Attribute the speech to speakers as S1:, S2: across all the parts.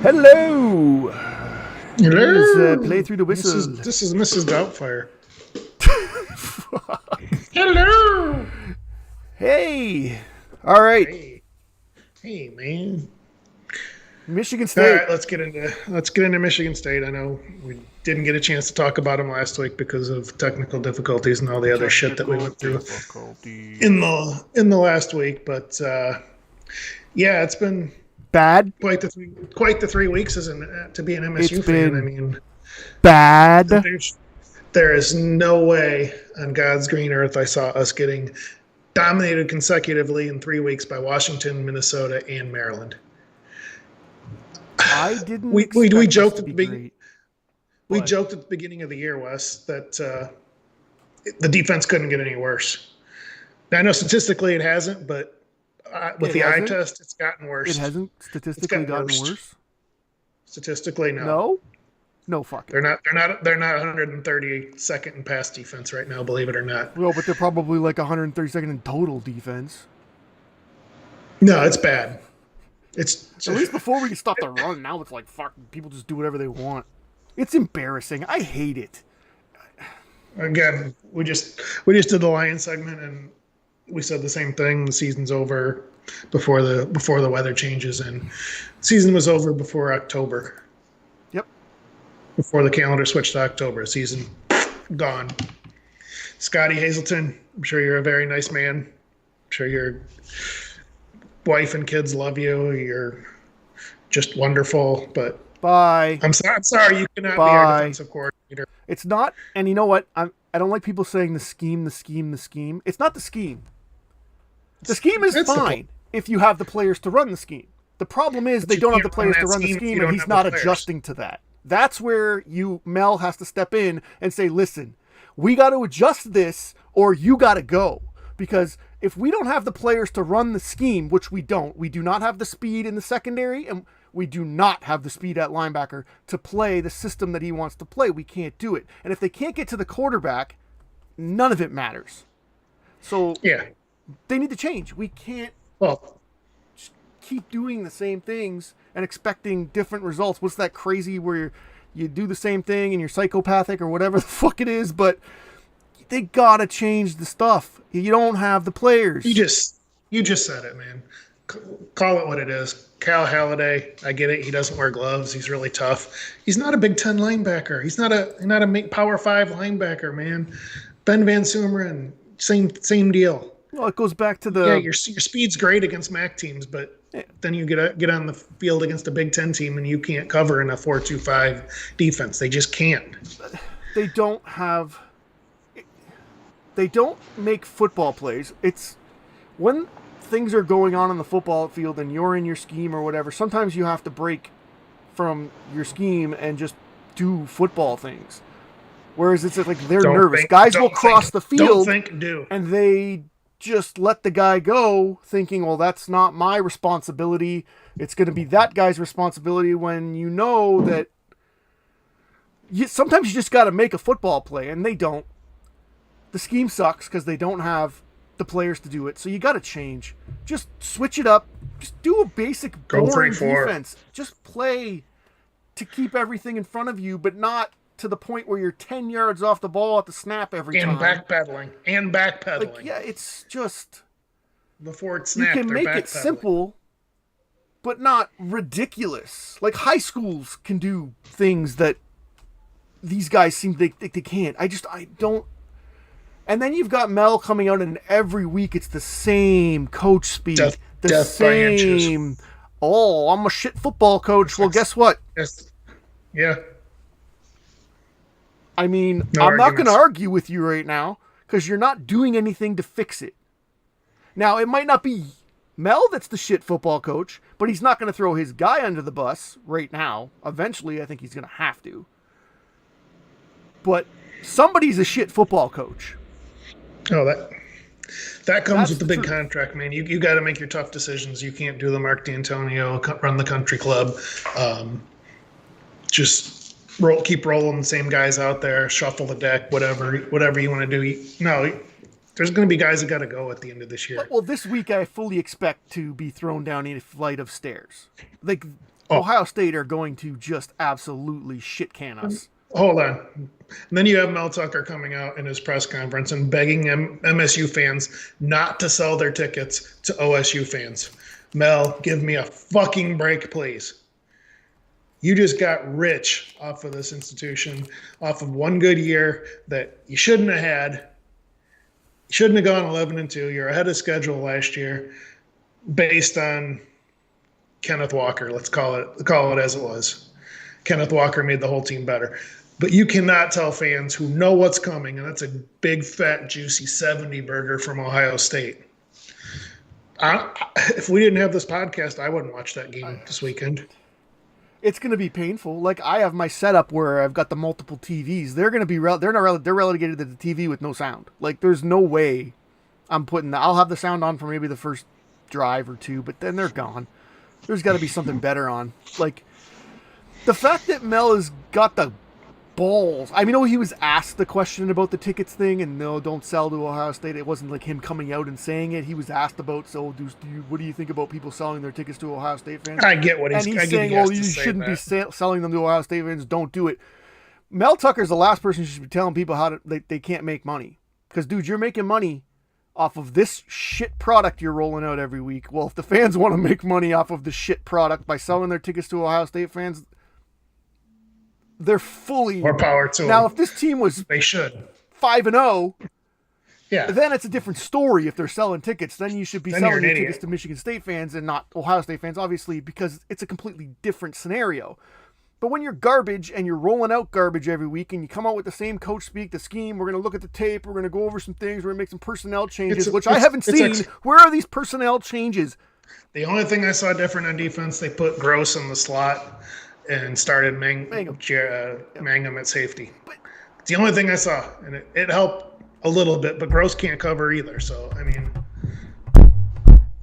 S1: Hello. Here's
S2: Hello.
S1: play through the
S2: This
S1: whistle.
S2: is this is Mrs. Doubtfire. Hello.
S1: Hey. All right.
S2: Hey, hey, man.
S1: Michigan
S2: All
S1: State.
S2: right, let's get into Michigan State. I know we didn't get a chance to talk about them last week because of technical difficulties and all the other shit that we
S1: Technical
S2: went through in
S1: difficulties.
S2: the last week. But yeah, it's been
S1: Bad.
S2: quite the 3 weeks as to be an
S1: It's
S2: MSU fan. I
S1: been
S2: mean,
S1: bad.
S2: there is no way on God's green earth I saw us getting dominated consecutively in 3 weeks by Washington, Minnesota, and Maryland.
S1: I didn't
S2: We
S1: expect us
S2: joked
S1: to
S2: at
S1: be
S2: the big
S1: great,
S2: we
S1: but
S2: joked at the beginning of the year, Wes, that the defense couldn't get any worse. Now, I know statistically it hasn't, but with
S1: it
S2: the eye
S1: hasn't.
S2: test, it's gotten
S1: It
S2: worse.
S1: hasn't
S2: It's
S1: statistically
S2: gotten
S1: gotten
S2: worse.
S1: worse.
S2: Statistically, no.
S1: No. No fucking
S2: They're
S1: way.
S2: not. They're not. They're not 132nd in pass defense right now. Believe it or not.
S1: Well, but they're probably like 132nd in total defense.
S2: No, it's bad. It's
S1: At least before we could stop the run, now it's like fuck. People just do whatever they want. It's embarrassing. I hate it.
S2: again. We just did the Lion segment, and we said the same thing. The season's over before the weather changes, and season was over before October.
S1: Yep.
S2: Before the calendar switched to October, season gone. Scotty Hazelton, I'm sure you're a very nice man. I'm sure your wife and kids love you. You're just wonderful, but
S1: Bye.
S2: I'm sorry you cannot be our
S1: Bye.
S2: defensive coordinator.
S1: It's not, and you know what? I don't like people saying the scheme, the scheme, the scheme. It's not the scheme. The scheme is
S2: That's the point.
S1: fine if you have the players to run the scheme. The problem is
S2: But
S1: they
S2: you
S1: don't have
S2: can't
S1: the players to
S2: that
S1: run the
S2: scheme if
S1: scheme,
S2: you
S1: and
S2: don't
S1: he's
S2: have the
S1: not
S2: players.
S1: adjusting to that. That's where Mel has to step in and say, listen, we got to adjust this, or you got to go. Because if we don't have the players to run the scheme, which we do not have the speed in the secondary, and we do not have the speed at linebacker to play the system that he wants to play. We can't do it. And if they can't get to the quarterback, none of it matters. So
S2: Yeah.
S1: they need to change. We can't
S2: Well,
S1: keep doing the same things and expecting different results. What's that crazy where you do the same thing and you're psychopathic or whatever the fuck it is, but they gotta change the stuff. You don't have the players.
S2: you just said it, man. Call it what it is. Cal Halliday, I get it. He doesn't wear gloves. He's really tough. He's not a Big Ten linebacker. He's not a Power Five linebacker, man. Ben Van Sumeren, same deal.
S1: Well, it goes back to
S2: Yeah,
S1: the
S2: your speed's great against MAC teams, but then you get on the field against a Big Ten team and you can't cover in a 4-2-5 defense. They just can't.
S1: they don't make football plays. It's when things are going on in the football field and you're in your scheme or whatever, sometimes you have to break from your scheme and just do football things. Whereas it's like they're
S2: Don't
S1: nervous.
S2: think.
S1: Guys will
S2: Don't
S1: cross
S2: think.
S1: the
S2: Don't
S1: field
S2: think. Do.
S1: and they just let the guy go thinking, well, that's not my responsibility. It's going to be that guy's responsibility when you know that sometimes you just got to make a football play, and they don't. The scheme sucks because they don't have the players to do it. So you got to change. Just switch it up. Just do a basic
S2: Go
S1: boring
S2: 3-4.
S1: defense. Just play to keep everything in front of you, but not to the point where you're 10 yards off the ball at the snap every
S2: And
S1: time.
S2: backpedaling.
S1: Like, yeah, it's just
S2: Before it
S1: you
S2: snapped,
S1: can
S2: they're
S1: make it
S2: backpedaling.
S1: simple, but not ridiculous. Like high schools can do things that these guys seem they can't. I don't. And then you've got Mel coming out, and every week it's the same coach speak, the
S2: Death by inches.
S1: same. Oh, I'm a shit football coach. Well, guess what?
S2: Yes. Yeah.
S1: I mean,
S2: No
S1: I'm not going to
S2: arguments.
S1: argue with you right now because you're not doing anything to fix it. Now, it might not be Mel that's the shit football coach, but he's not going to throw his guy under the bus right now. Eventually, I think he's going to have to. But somebody's a shit football coach.
S2: Oh, that comes
S1: That's
S2: with the
S1: the
S2: big
S1: truth.
S2: contract, man. You got to make your tough decisions. You can't do the Mark D'Antonio run the country club. Just keep rolling the same guys out there, shuffle the deck, whatever you want to do. No, there's going to be guys that got to go at the end of this year.
S1: Well, this week I fully expect to be thrown down a flight of stairs. Like
S2: Oh.
S1: Ohio State are going to just absolutely shit can us.
S2: Hold on. And then you have Mel Tucker coming out in his press conference and begging MSU fans not to sell their tickets to OSU fans. Mel, give me a fucking break, please. You just got rich off of this institution, off of one good year that you shouldn't have had. You shouldn't have gone 11-2. You're ahead of schedule last year based on Kenneth Walker. Let's call it as it was. Kenneth Walker made the whole team better. But you cannot tell fans who know what's coming, and that's a big, fat, juicy 70 burger from Ohio State. If we didn't have this podcast, I wouldn't watch that game this weekend.
S1: It's going to be painful. Like, I have my setup where I've got the multiple TVs. They're going to be they're relegated to the TV with no sound. Like, there's no way I'm putting that. I'll have the sound on for maybe the first drive or two, but then they're gone. There's got to be something better on. Like, the fact that Mel has got the balls. I mean, he was asked the question about the tickets thing, and no, don't sell to Ohio State. It wasn't like him coming out and saying it. He was asked about, what do you think about people selling their tickets to Ohio State fans?
S2: I get what he's saying.
S1: And he's saying, well, you shouldn't be selling them to Ohio State fans. Don't do it. Mel Tucker's the last person who should be telling people how they can't make money. Because, dude, you're making money off of this shit product you're rolling out every week. Well, if the fans want to make money off of the shit product by selling their tickets to Ohio State fans, they're fully
S2: more power to
S1: now.
S2: them.
S1: If this team was
S2: they should
S1: 5-0,
S2: yeah,
S1: then it's a different story. If they're selling tickets, then you should be selling your tickets to Michigan State fans and not Ohio State fans, obviously, because it's a completely different scenario. But when you're garbage and you're rolling out garbage every week and you come out with the same coach speak, the scheme, we're going to look at the tape, we're going to go over some things, we're going to make some personnel changes, which I haven't seen. Where are these personnel changes?
S2: The only thing I saw different on defense, they put Gross in the slot and started Mangum at safety. It's the only thing I saw, and it helped a little bit, but Gross can't cover either. So, I mean,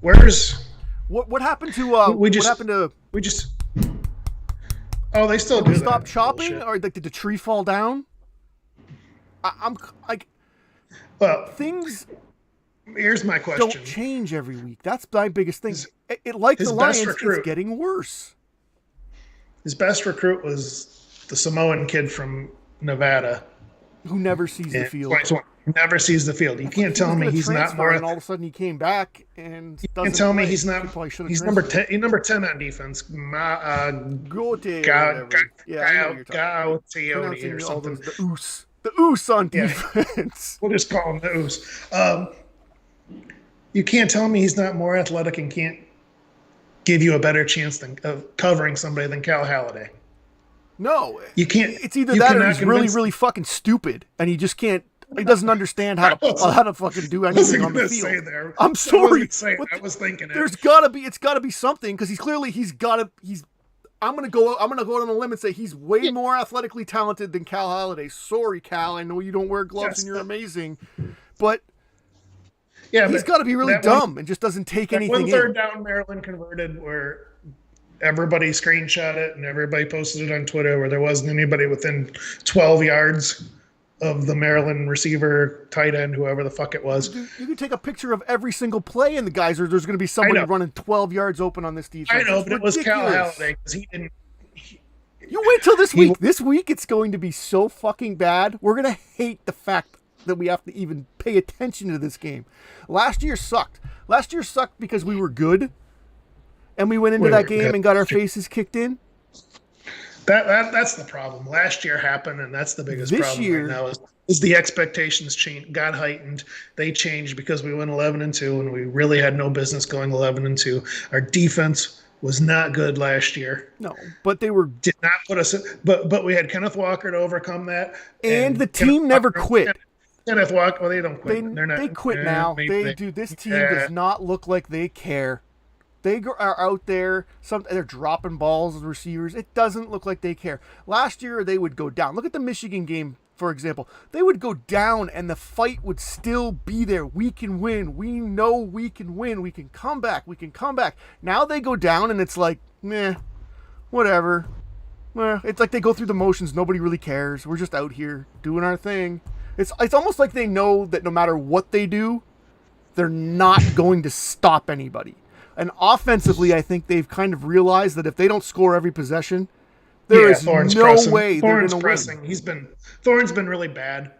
S1: what happened to
S2: oh, they still do
S1: stop
S2: that
S1: chopping,
S2: bullshit.
S1: or like did the tree fall down? I'm like,
S2: well,
S1: things.
S2: Here's my question:
S1: don't change every week. That's my biggest thing. The Lions, it's getting worse.
S2: His best recruit was the Samoan kid from Nevada,
S1: who never sees the field.
S2: Never sees the field. You can't tell me he's not more.
S1: And all of a sudden he came back and
S2: you can't tell me he's not. He's number 10. He's number 10 on defense.
S1: Gote.
S2: Or something.
S1: The Oos on defense.
S2: We'll just call him the Oos. You can't tell me he's not more athletic and can't give you a better chance of covering somebody than Cal Halliday.
S1: No,
S2: you can't.
S1: It's either that or he's really, really fucking stupid, and he just can't. He doesn't understand how to fucking do anything on the field. I'm sorry.
S2: I was thinking
S1: it's got to be something, because I'm gonna go out on a limb and say he's way more athletically talented than Cal Halliday. Sorry, Cal. I know you don't wear gloves and you're amazing, but he's got to be really dumb and just doesn't take anything.
S2: One third down Maryland converted where everybody screenshot it and everybody posted it on Twitter, where there wasn't anybody within 12 yards of the Maryland receiver, tight end, whoever the fuck it was.
S1: You can take a picture of every single play, and there's going to be somebody running 12 yards open on this defense.
S2: I know, but it was Cal Halliday because he didn't.
S1: You wait till this week. This week it's going to be so fucking bad. We're going to hate the fact that we have to even pay attention to this game. Last year sucked. Last year sucked because we were good, and we went into that game and got our faces kicked in.
S2: That's the problem. Last year happened, and that's the biggest problem right now is the expectations got heightened. They changed because we went 11-2, and we really had no business going 11-2. Our defense was not good last year.
S1: No, but did
S2: not put us. But we had Kenneth Walker to overcome that,
S1: and the team never quit.
S2: Kenneth Walker, well, they don't quit.
S1: They quit now. This team does not look like they care. They are out there. They're dropping balls with receivers. It doesn't look like they care. Last year, they would go down. Look at the Michigan game, for example. They would go down, and the fight would still be there. We can win. We know we can win. We can come back. Now they go down, and it's like, meh, whatever. It's like they go through the motions. Nobody really cares. We're just out here doing our thing. It's almost like they know that no matter what they do, they're not going to stop anybody. And offensively, I think they've kind of realized that if they don't score every possession, there is
S2: Thorne's
S1: no
S2: pressing.
S1: way they're
S2: Thorne's
S1: going to
S2: pressing.
S1: win.
S2: Thorne's been really bad.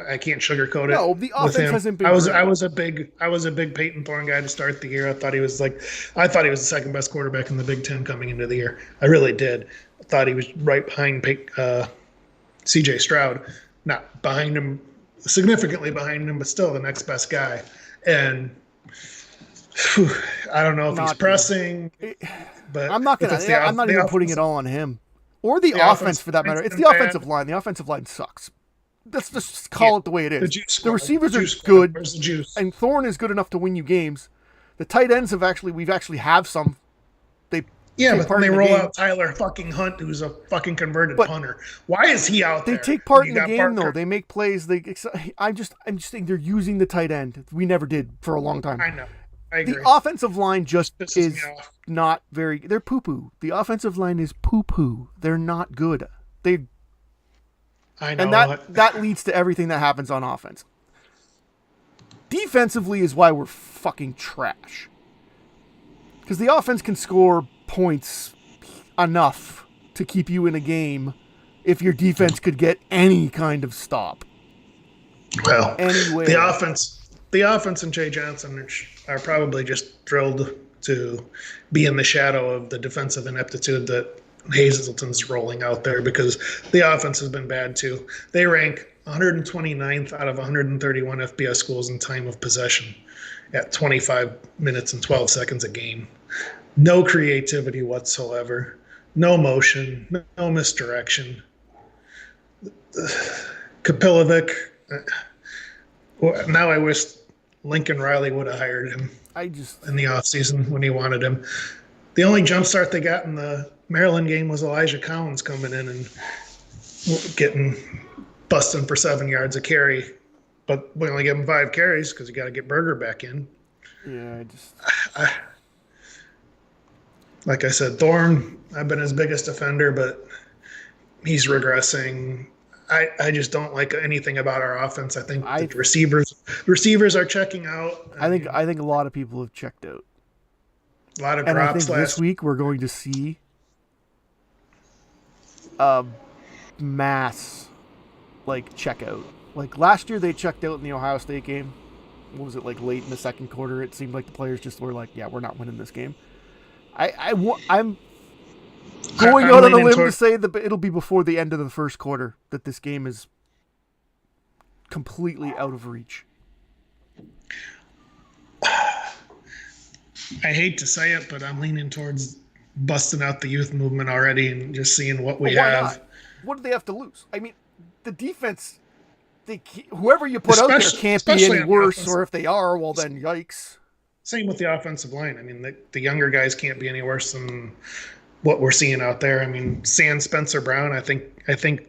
S2: I can't sugarcoat it.
S1: No, the
S2: with
S1: offense
S2: him.
S1: hasn't been.
S2: I was a big Peyton Thorne guy to start the year. I thought he was the second best quarterback in the Big Ten coming into the year. I really did. I thought he was right behind C.J. Stroud, not behind him, significantly behind him, but still the next best guy. And I don't know if he's pressing, but
S1: I'm not even putting it all on him or the offense for that matter. It's the offensive line. The offensive line sucks. Let's just call it the way it is. The receivers are good,
S2: Where's the juice?
S1: and Thorne is good enough to win you games. The tight ends we've actually have some.
S2: But then they roll out Tyler fucking Hunt, who's a fucking converted punter. Why is he out there?
S1: They take part in the game, though. They make plays. I'm just saying they're using the tight end. We never did for a long time.
S2: I know. I agree.
S1: The offensive line just is not very. They're poo poo. The offensive line is poo poo. They're not good.
S2: I know.
S1: And that leads to everything that happens on offense. Defensively is why we're fucking trash. Because the offense can score points enough to keep you in a game if your defense could get any kind of stop.
S2: Well,
S1: anyway,
S2: the offense and Jay Johnson are probably just thrilled to be in the shadow of the defensive ineptitude that Hazelton's rolling out there, because the offense has been bad too. They rank 129th out of 131 FBS schools in time of possession at 25 minutes and 12 seconds a game. No creativity whatsoever. No motion. No misdirection. Kapilovic. Now I wish Lincoln Riley would have hired him in the offseason when he wanted him. The only jump start they got in the Maryland game was Elijah Collins coming in and busting for 7 yards a carry. But we only give him 5 carries because you got to get Berger back in.
S1: Yeah,
S2: like I said, Thorne, I've been his biggest defender, but he's regressing. I just don't like anything about our offense. I think the receivers are checking out.
S1: I think a lot of people have checked out.
S2: A lot of
S1: and
S2: drops
S1: I think this week we're going to see a mass checkout. Like last year they checked out in the Ohio State game. What was it, late in the second quarter? It seemed like the players just were like, yeah, we're not winning this game. I'm going out on a limb to say that it'll be before the end of the first quarter that this game is completely out of reach.
S2: I hate to say it, but I'm leaning towards busting out the youth movement already and just seeing what we have.
S1: Not? What do they have to lose? I mean, the defense, whoever you put out there can't be any worse, or if they are, well then yikes.
S2: Same with the offensive line. I mean, the younger guys can't be any worse than what we're seeing out there. I mean, Spencer Brown, I think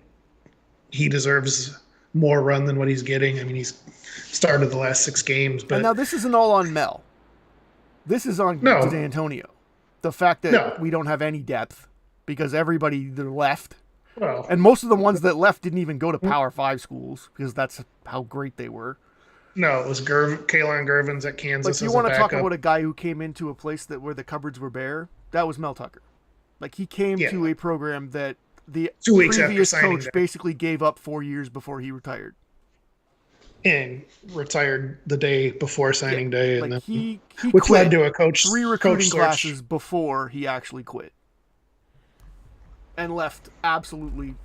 S2: he deserves more run than what he's getting. I mean, he's started the last 6 games. But
S1: and now this isn't all on Mel. This is on D'Antonio. The fact that we don't have any depth because everybody either left.
S2: Well,
S1: and most of the ones that left didn't even go to Power 5 schools because that's how great they were.
S2: No, it was Kaylon Gervins at Kansas.
S1: You want to talk about a guy who came into a place where the cupboards were bare? That was Mel Tucker. He came to a program that the previous coach basically gave up 4 years before he retired.
S2: And retired the day before signing day, and
S1: he
S2: which led to a
S1: 3 recruiting classes before he actually quit, and left absolutely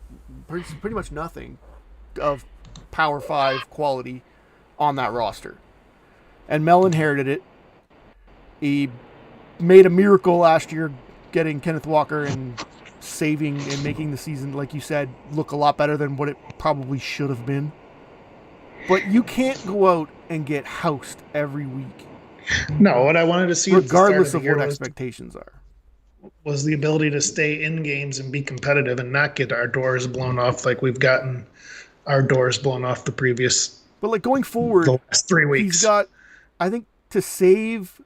S1: pretty much nothing of Power 5 quality on that roster. And Mel inherited it. He made a miracle last year getting Kenneth Walker and saving and making the season, like you said, look a lot better than what it probably should have been. But you can't go out and get housed every week.
S2: No, what I wanted to see
S1: regardless of what expectations are,
S2: was the ability to stay in games and be competitive and not get our doors blown off like we've gotten our doors blown off the previous.
S1: But going forward,
S2: the last 3 weeks,
S1: he's got, I think, to save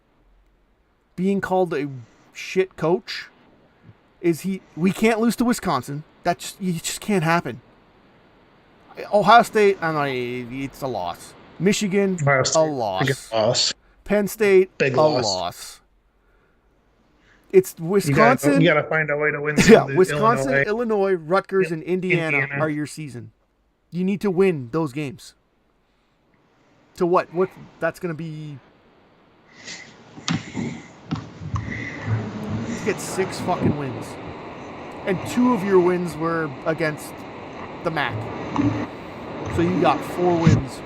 S1: being called a shit coach, we can't lose to Wisconsin. It just can't happen. Ohio State, it's a loss. Michigan, a loss.
S2: Loss.
S1: Penn State,
S2: Big
S1: loss. It's
S2: You
S1: Wisconsin.
S2: gotta find a way to win
S1: Yeah,
S2: some of the
S1: Wisconsin, Illinois, Rutgers, and Indiana
S2: Indiana.
S1: are your season. You need to win those games. To what? What? That's going to be to get 6 fucking wins, and 2 of your wins were against the MAC. So you got 4 wins.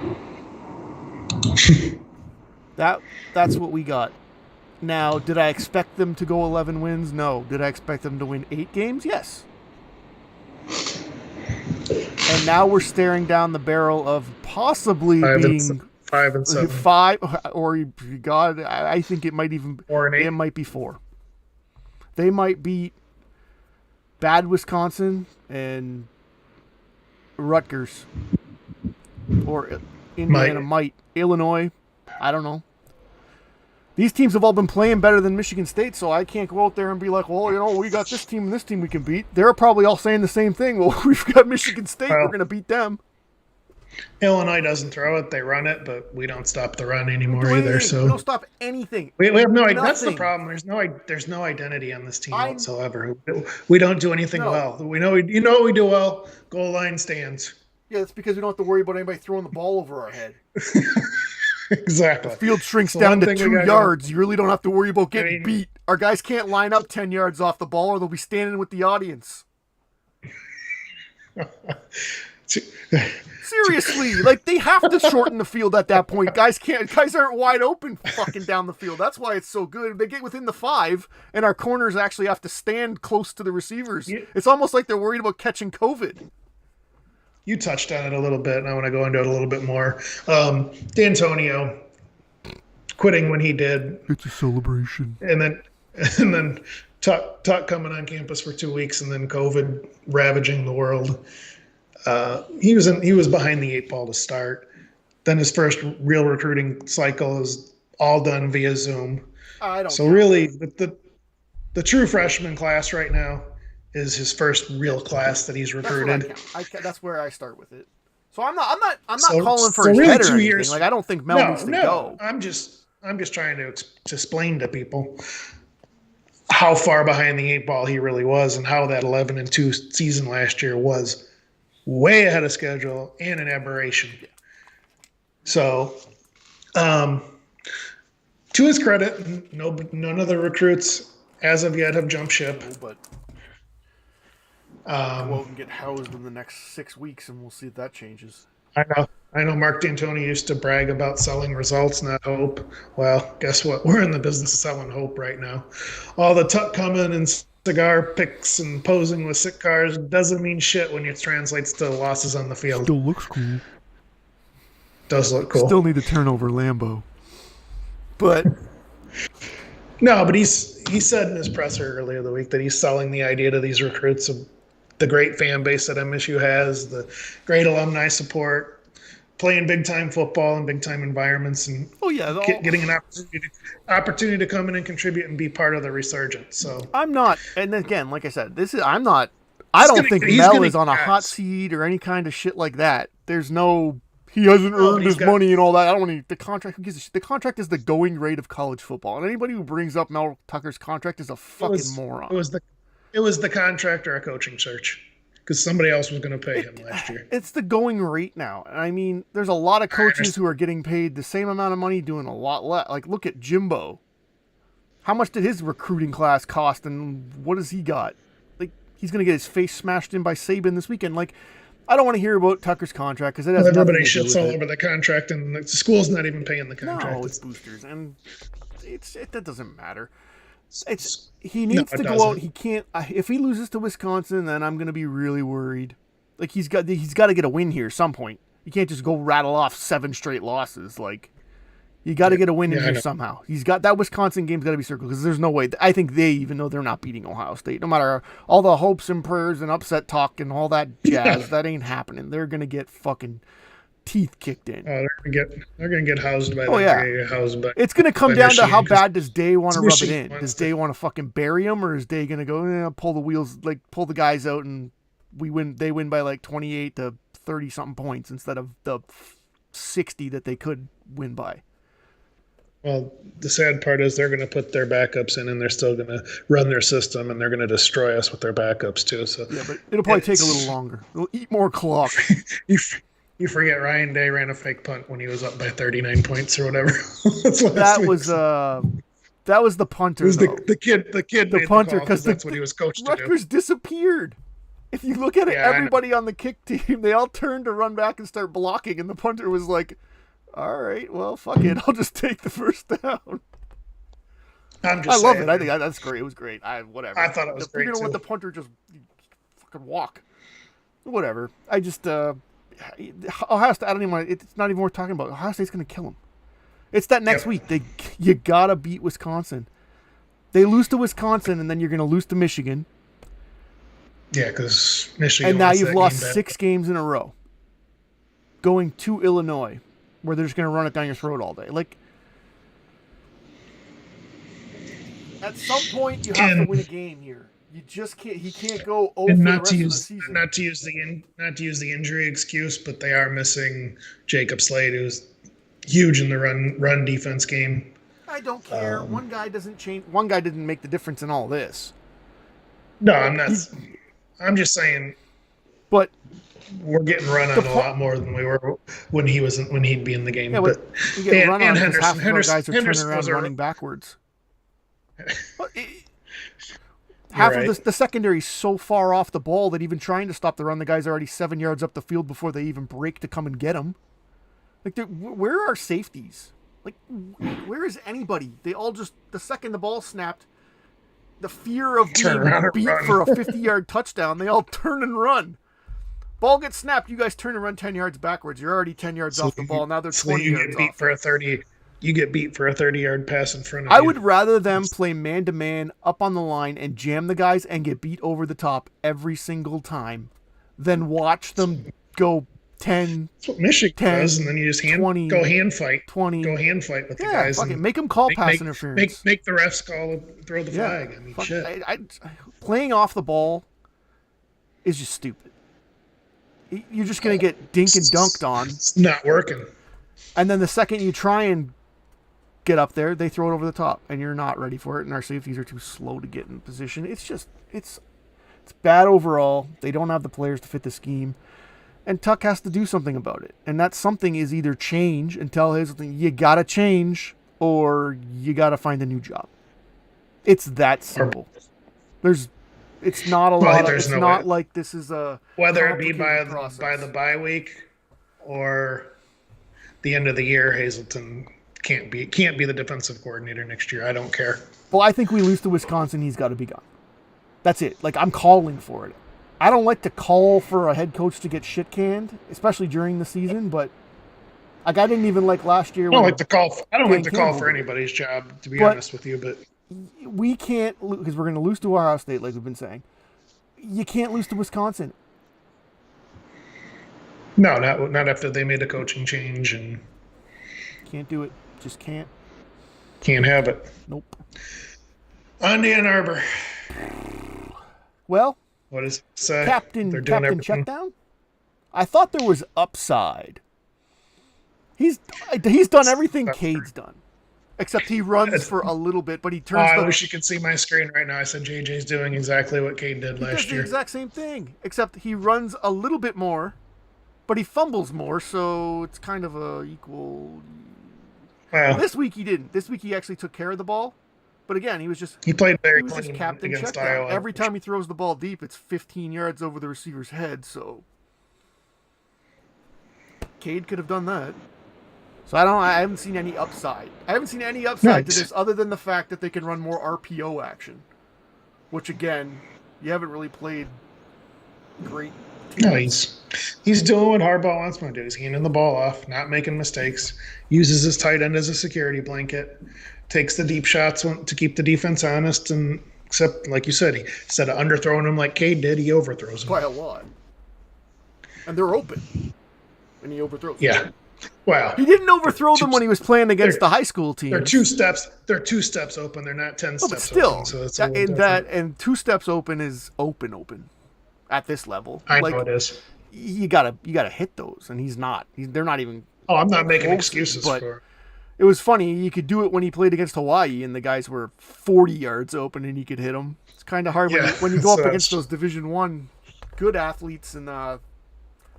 S1: That's what we got. Now, did I expect them to go 11 wins? No. Did I expect them to win 8 games? Yes. And now we're staring down the barrel of possibly being
S2: 5 and 7,
S1: 5, or God, I think it might even
S2: 4 and 8.
S1: It might be 4. They might beat bad Wisconsin and Rutgers, or Indiana might. Illinois. I don't know. These teams have all been playing better than Michigan State, so I can't go out there and be like, well, we got this team and this team we can beat. They're probably all saying the same thing. Well, we've got Michigan State. We're going to beat them.
S2: Illinois doesn't throw it; they run it, but we don't stop the run anymore either. So
S1: we don't stop anything.
S2: We have no. That's the problem. There's no identity on this team whatsoever. We don't do anything well. We know we do well. Goal line stands.
S1: Yeah, that's because we don't have to worry about anybody throwing the ball over our head.
S2: Exactly.
S1: The field shrinks down to 2 yards. You really don't have to worry about getting beat. Our guys can't line up 10 yards off the ball, or they'll be standing with the audience. Seriously, like they have to shorten the field at that point. Guys aren't wide open fucking down the field. That's why it's so good. They get within the 5, and our corners actually have to stand close to the receivers. Yeah. It's almost like they're worried about catching COVID.
S2: You touched on it a little bit, and I want to go into it a little bit more. D'Antonio quitting when he did.
S1: It's a celebration.
S2: And then Tuck coming on campus for 2 weeks, and then COVID ravaging the world. He was behind the 8 ball to start. Then his first real recruiting cycle is all done via Zoom. Really, the true freshman class right now is his first real class that he's recruited.
S1: That's where I start with it. So I'm not calling for his really head or anything. Years, like I don't think Mel needs to go.
S2: I'm just trying to explain to people how far behind the 8 ball he really was, and how that 11-2 season last year was way ahead of schedule and an aberration. Yeah. So, to his credit, none of the recruits as of yet have jumped ship.
S1: But we'll get housed in the next 6 weeks, and we'll see if that changes.
S2: I know Mark D'Antoni used to brag about selling results, not hope. Well, guess what? We're in the business of selling hope right now. All the tuck coming and cigar picks and posing with sick cars doesn't mean shit when it translates to losses on the field.
S1: Still looks cool.
S2: Does look cool.
S1: Still need to turn over Lambo. But
S2: no, but he said in his presser earlier in the week that he's selling the idea to these recruits of the great fan base that MSU has, the great alumni support, playing big time football in big time environments, and getting an opportunity to come in and contribute and be part of the resurgence. So
S1: I'm not, and again, like I said, I don't think Mel is on a hot seat or any kind of shit like that. There's no, he hasn't earned his money and all that. I don't want the contract. Who gives a shit? The contract is the going rate of college football, and anybody who brings up Mel Tucker's contract is a fucking moron.
S2: It was the contract or a coaching search, because somebody else was going to pay him last year.
S1: It's the going rate now. I mean, there's a lot of coaches who are getting paid the same amount of money doing a lot less. Like, look at Jimbo. How much did his recruiting class cost, and what has he got? Like, he's going to get his face smashed in by Saban this weekend. Like, I don't want to hear about Tucker's contract because it has nothing to do with it.
S2: Everybody shits all over the contract, and the school's not even paying the contract.
S1: No, it's boosters, and that doesn't matter. He needs to go out. He can't. If he loses to Wisconsin, then I'm going to be really worried. Like he's got to get a win here at some point. You can't just go rattle off 7 straight losses. Like you got to get a win in here somehow. He's got that Wisconsin game's got to be circled because there's no way. I think even though they're not beating Ohio State, no matter all the hopes and prayers and upset talk and all that jazz, that ain't happening. They're going to get fucking teeth kicked in.
S2: They're gonna get housed by.
S1: It's gonna come down to how bad does Day want to rub it in. Does Day want to fucking bury him, or is Day gonna go pull the wheels, like pull the guys out, and we win? They win by like 28 to 30 something points instead of the 60 that they could win by.
S2: Well, the sad part is they're going to put their backups in, and they're still going to run their system, and they're going to destroy us with their backups too. So
S1: Yeah, but it'll probably take a little longer. It'll eat more clock.
S2: you you forget Ryan Day ran a fake punt when he was up by 39 points or whatever.
S1: That was the punter.
S2: It was
S1: though.
S2: the kid
S1: The punter, because
S2: that's what he was coached to do.
S1: Rutgers disappeared. If you look at it, everybody on the kick team, they all turned to run back and start blocking, and the punter was like, all right, well, fuck it. I'll just take the first down. I love it. I think that's great. It was great. Whatever.
S2: I thought it was great,
S1: You're going to let the punter just fucking walk. Whatever. I just, Ohio State, I don't even want to, it's not even worth talking about. Ohio State's going to kill them. It's that next week. You got to beat Wisconsin. They lose to Wisconsin, and then you're going to lose to Michigan.
S2: Yeah, because Michigan.
S1: And now you've lost 6 games in a row. Going to Illinois, where they're just going to run it down your throat all day. Like, at some point, you have to win a game here. You just can't. He can't go over the rest of the season.
S2: Not to use the injury excuse, but they are missing Jacob Slade, who's huge in the run defense game.
S1: I don't care. One guy doesn't change. One guy didn't make the difference in all this.
S2: No, I'm not. I'm just saying.
S1: But
S2: we're getting run on a lot more than we were when he'd be in the game.
S1: Yeah, but you get run on because half of our guys are turning around running backwards. Half of the secondary is so far off the ball that even trying to stop the run, the guy's already 7 yards up the field before they even break to come and get him. Like, where are our safeties? Like, where is anybody? They all just, the second the ball snapped, the fear of being beat for a 50-yard touchdown, they all turn and run. Ball gets snapped, you guys turn and run 10 yards backwards. You're already 10 yards off the ball. Now they're 20 yards off.
S2: You get beat for a 30-yard pass in front of you.
S1: I would rather them play man-to-man up on the line and jam the guys and get beat over the top every single time than watch them go 10,
S2: that's what Michigan
S1: 10,
S2: does, and then you just go hand fight with the guys.
S1: Fuck it. Make them call pass interference.
S2: Make the refs throw the flag. I mean, shit.
S1: Playing off the ball is just stupid. You're just going to get dink and dunked on.
S2: It's not working.
S1: And then the second you try and get up there, they throw it over the top, and you're not ready for it, and our safeties are too slow to get in position. It's bad overall. They don't have the players to fit the scheme. And Tuck has to do something about it. And that something is either change and tell Hazelton, you got to change, or you got to find a new job. It's that simple. It's not a lot. It's not like this is a
S2: whether it be by the bye week or the end of the year. Hazelton can't be the defensive coordinator next year. I don't care.
S1: Well, I think we lose to Wisconsin. He's got to be gone. That's it. Like, I'm calling for it. I don't like to call for a head coach to get shit canned, especially during the season. But like, I didn't even like last year.
S2: I don't like to call for anybody's job, to be honest with you. But
S1: we can't, because we're going to lose to Ohio State, like we've been saying. You can't lose to Wisconsin.
S2: No, not after they made a coaching change and
S1: can't do it. Just can't.
S2: Can't have it.
S1: Nope.
S2: On to Ann Arbor.
S1: Well,
S2: what is it say?
S1: Captain Checkdown? I thought there was upside. He's done everything Cade's done. Except he runs for a little bit, but he turns.
S2: I wish you could see my screen right now. I said JJ's doing exactly what Cade did last year.
S1: He does the exact same thing, except he runs a little bit more, but he fumbles more, so it's kind of a equal.
S2: Well,
S1: this week he didn't. This week he actually took care of the ball, but again
S2: he played very clean
S1: just captain
S2: against
S1: Iowa.
S2: Iowa.
S1: Every time he throws the ball deep, it's 15 yards over the receiver's head. So Cade could have done that. So I haven't seen any upside. I haven't seen any upside to this other than the fact that they can run more RPO action, which again, you haven't really played great teams.
S2: No, he's doing what Harbaugh wants him to do. He's handing the ball off, not making mistakes, uses his tight end as a security blanket, takes the deep shots to keep the defense honest, and except, like you said, instead of underthrowing him like Cade did, he overthrows them.
S1: Quite a lot. And they're open. And he overthrows them.
S2: Yeah. Wow.
S1: He didn't overthrow them when he was playing against the high school team.
S2: They're 2 steps. They're 2 steps open. They're not 10 steps
S1: still,
S2: open. So it's
S1: and 2 steps open is open at this level.
S2: I know it is.
S1: You gotta hit those, and he's not. They're not even.
S2: Oh, I'm not making excuses for it.
S1: It was funny. You could do it when he played against Hawaii, and the guys were 40 yards open, and he could hit them. It's kind of hard when you go up against those Division I good athletes, and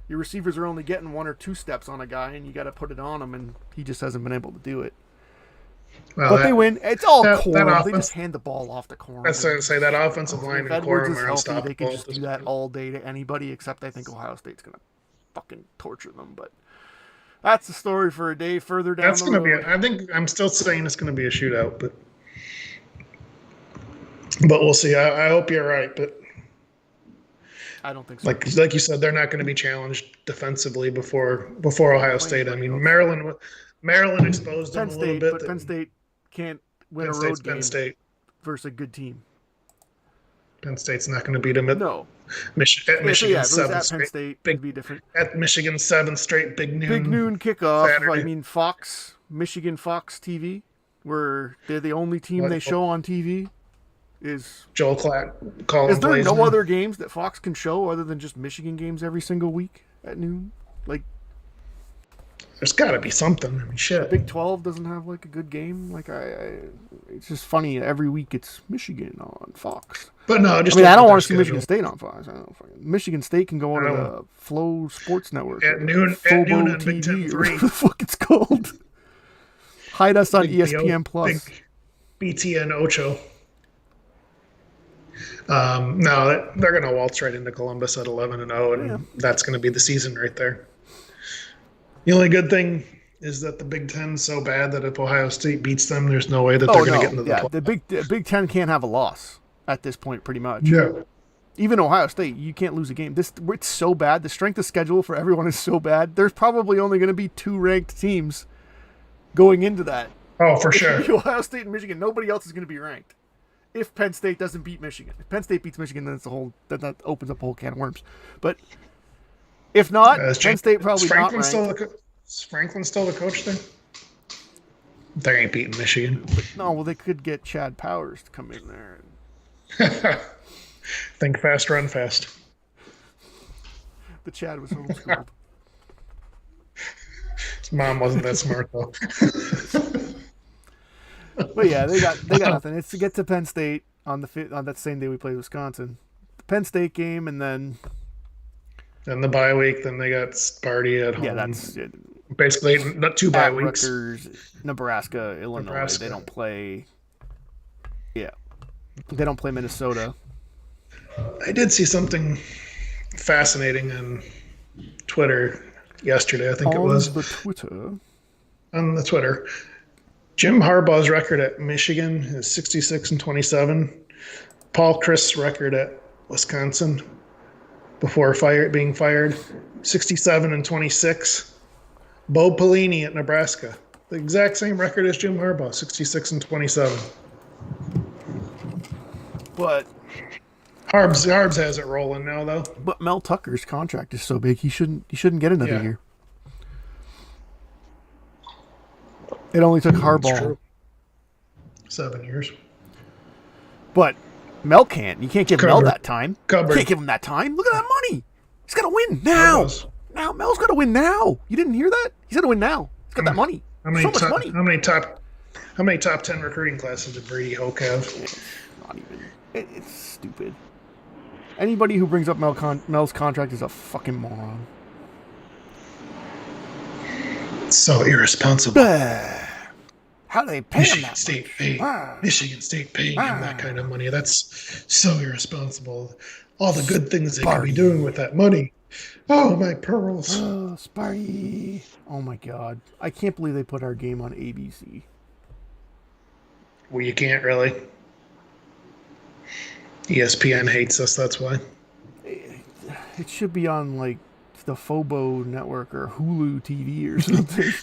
S1: your receivers are only getting 1 or 2 steps on a guy, and you got to put it on him, and he just hasn't been able to do it. Well, but they win. It's all Corum. They just hand the ball off to Corum.
S2: That's what I say. That offensive line and Corum are unstoppable.
S1: They can just do that all day to anybody, except I think Ohio State's going to fucking torture them. But that's the story for a day further down the road.
S2: I think I'm still saying it's going to be a shootout, but we'll see. I hope you're right, but
S1: I don't think so.
S2: Like you said, they're not going to be challenged defensively before Ohio State. I mean, Maryland exposed them a little bit.
S1: But Penn State can't win a road game versus a good team.
S2: Penn State's not going to beat them at Michigan's seventh
S1: straight. Penn State would be different.
S2: At Michigan's 7th straight big noon
S1: kickoff.
S2: Saturday.
S1: I mean, Michigan Fox TV, where they're the only team they show on TV. Is
S2: Joel Collins?
S1: Is there no other games that Fox can show other than just Michigan games every single week at noon? Like,
S2: there's got to be something. I mean, shit.
S1: Big 12 doesn't have like a good game. Like it's just funny. Every week it's Michigan on Fox.
S2: But no,
S1: I don't want to see Michigan State on Fox. Michigan State can go on to the Flow Sports Network
S2: at noon. At noon on Big Ten 3.
S1: What the fuck it's called? Hide us on ESPN Plus.
S2: BTN Ocho. No, they're going to waltz right into Columbus at 11-0, and that's going to be the season right there. The only good thing is that the Big Ten's so bad that if Ohio State beats them, there's no way that they're going to get into the playoffs.
S1: The Big Ten can't have a loss at this point, pretty much.
S2: Yeah.
S1: Even Ohio State, you can't lose a game. It's so bad. The strength of schedule for everyone is so bad. There's probably only going to be 2 ranked teams going into that.
S2: Oh, for sure.
S1: Ohio State and Michigan. Nobody else is going to be ranked. If Penn State doesn't beat Michigan. If Penn State beats Michigan, then that opens up a whole can of worms. But if not, Penn State probably not ranked.
S2: Is Franklin still the coach there? They ain't beating Michigan.
S1: No, they could get Chad Powers to come in there.
S2: Think fast, run fast.
S1: The Chad was homeschooled.
S2: His mom wasn't that smart though.
S1: But yeah, they got nothing. It's to get to Penn State on that same day we played Wisconsin. The Penn State game, and then
S2: the bye week. Then they got Sparty at home.
S1: Yeah, that's
S2: basically not 2 bye weeks.
S1: Rutgers, Nebraska, Illinois. They don't play. Yeah, they don't play Minnesota.
S2: I did see something fascinating on Twitter yesterday. I think it was on the Twitter. Jim Harbaugh's record at Michigan is 66-27. Paul Chryst's record at Wisconsin before being fired, 67-26. Bo Pelini at Nebraska, the exact same record as Jim Harbaugh, 66-27.
S1: But
S2: Harbs has it rolling now, though.
S1: But Mel Tucker's contract is so big, he shouldn't get another year. It only took Harbaugh
S2: 7 years.
S1: But Mel can't. You can't give Mel that time.
S2: You
S1: can't give him that time. Look at that money. He's got to win now. Now Mel's got to win now. You didn't hear that? He's got to win now. He's got that money. So much money.
S2: How many top 10 recruiting classes did Brady Hoke have?
S1: Not even. It's stupid. Anybody who brings up Mel's contract is a fucking moron.
S2: So irresponsible.
S1: How do they pay him that
S2: Michigan State paying him that kind of money. That's so irresponsible. All the good things they could be doing with that money. Oh, my pearls.
S1: Oh, Sparty. Oh, my God. I can't believe they put our game on ABC.
S2: Well, you can't really. ESPN hates us, that's why.
S1: It should be on, like, the Fobo network or Hulu TV or something.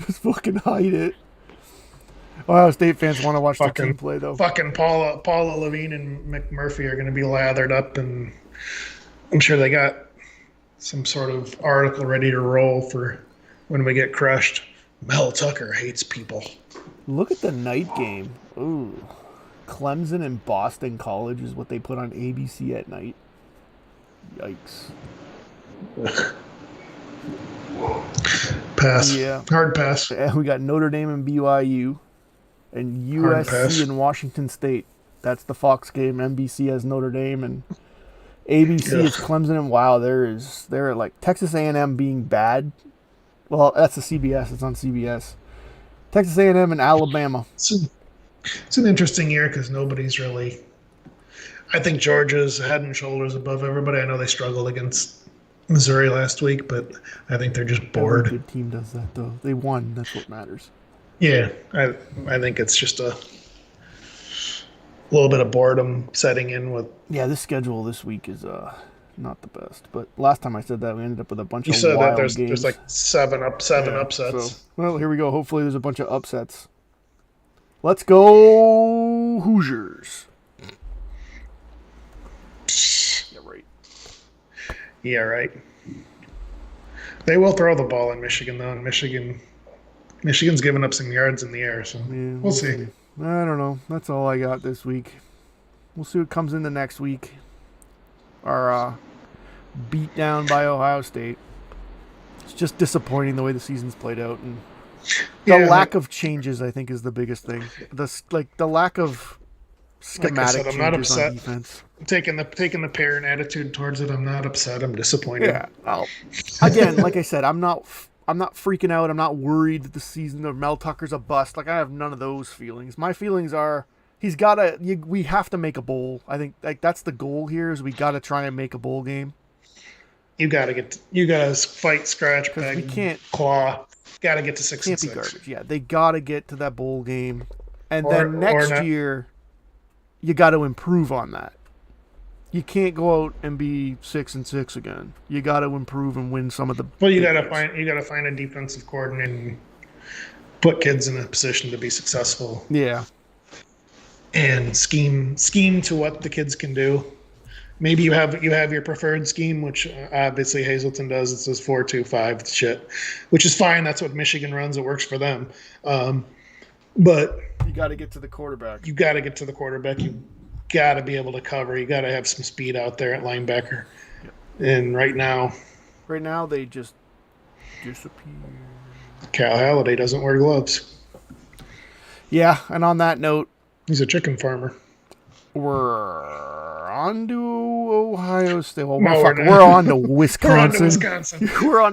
S1: Just fucking hide it. Ohio State fans want to watch the team play, though.
S2: Fucking Paula Levine and McMurphy are going to be lathered up, and I'm sure they got some sort of article ready to roll for when we get crushed. Mel Tucker hates people.
S1: Look at the night game. Ooh. Clemson and Boston College is what they put on ABC at night. Yikes.
S2: Pass.
S1: Yeah.
S2: Hard pass.
S1: And we got Notre Dame and BYU, and
S2: Hard pass.
S1: USC and Washington State. That's the Fox game. NBC has Notre Dame, and ABC is Clemson. And wow, they're like Texas A&M being bad. Well, that's the CBS. It's on CBS. Texas A&M and Alabama.
S2: It's an interesting year because nobody's really. I think Georgia's head and shoulders above everybody. I know they struggled against Missouri last week, but I think they're just bored.
S1: Every good team does that, though. They won. That's what matters.
S2: Yeah, I think it's just a little bit of boredom setting in with.
S1: Yeah, this schedule this week is not the best. But last time I said that, we ended up with a bunch
S2: You
S1: of
S2: said
S1: wild
S2: that
S1: games.
S2: there's like seven upsets.
S1: So, well, here we go. Hopefully there's a bunch of upsets. Let's go Hoosiers. Yeah, right.
S2: Yeah, right. They will throw the ball in Michigan, though. And Michigan's given up some yards in the air, so
S1: Yeah,
S2: we'll see.
S1: I don't know. That's all I got this week. We'll see what comes in the next week. Our beat down by Ohio State. It's just disappointing the way the season's played out, and the lack of changes, I think, is the biggest thing. The lack of schematic
S2: I'm not
S1: changes
S2: upset.
S1: on defense.
S2: I'm taking the parent attitude towards it. I'm not upset. I'm disappointed.
S1: Yeah. Again, like I said, I'm not freaking out. I'm not worried that the season of Mel Tucker's a bust. Like, I have none of those feelings. My feelings are we have to make a bowl. I think that's the goal here is we got to try and make a bowl game.
S2: You got to fight, scratch, beg,
S1: we can't
S2: claw. Got to get to 6 and 6.
S1: Can't be garbage. Yeah, they got to get to that bowl game. And then next year, you got to improve on that. You can't go out and be 6 and 6 again. You got to improve and win some of the.
S2: Well, you got to find a defensive coordinator and put kids in a position to be successful.
S1: Yeah.
S2: And scheme to what the kids can do. Maybe you have your preferred scheme, which obviously Hazleton does. It's this 4-2-5 shit, which is fine. That's what Michigan runs. It works for them. But
S1: you got to get to the quarterback.
S2: You got to be able to cover. You got to have some speed out there at linebacker. Yep. And right now they just disappear.
S1: Cal
S2: Halliday doesn't wear gloves.
S1: Yeah, and on that note,
S2: he's a chicken farmer.
S1: We're on to Ohio State. Well, we're on to Wisconsin.
S2: We're on to Wisconsin.
S1: We're on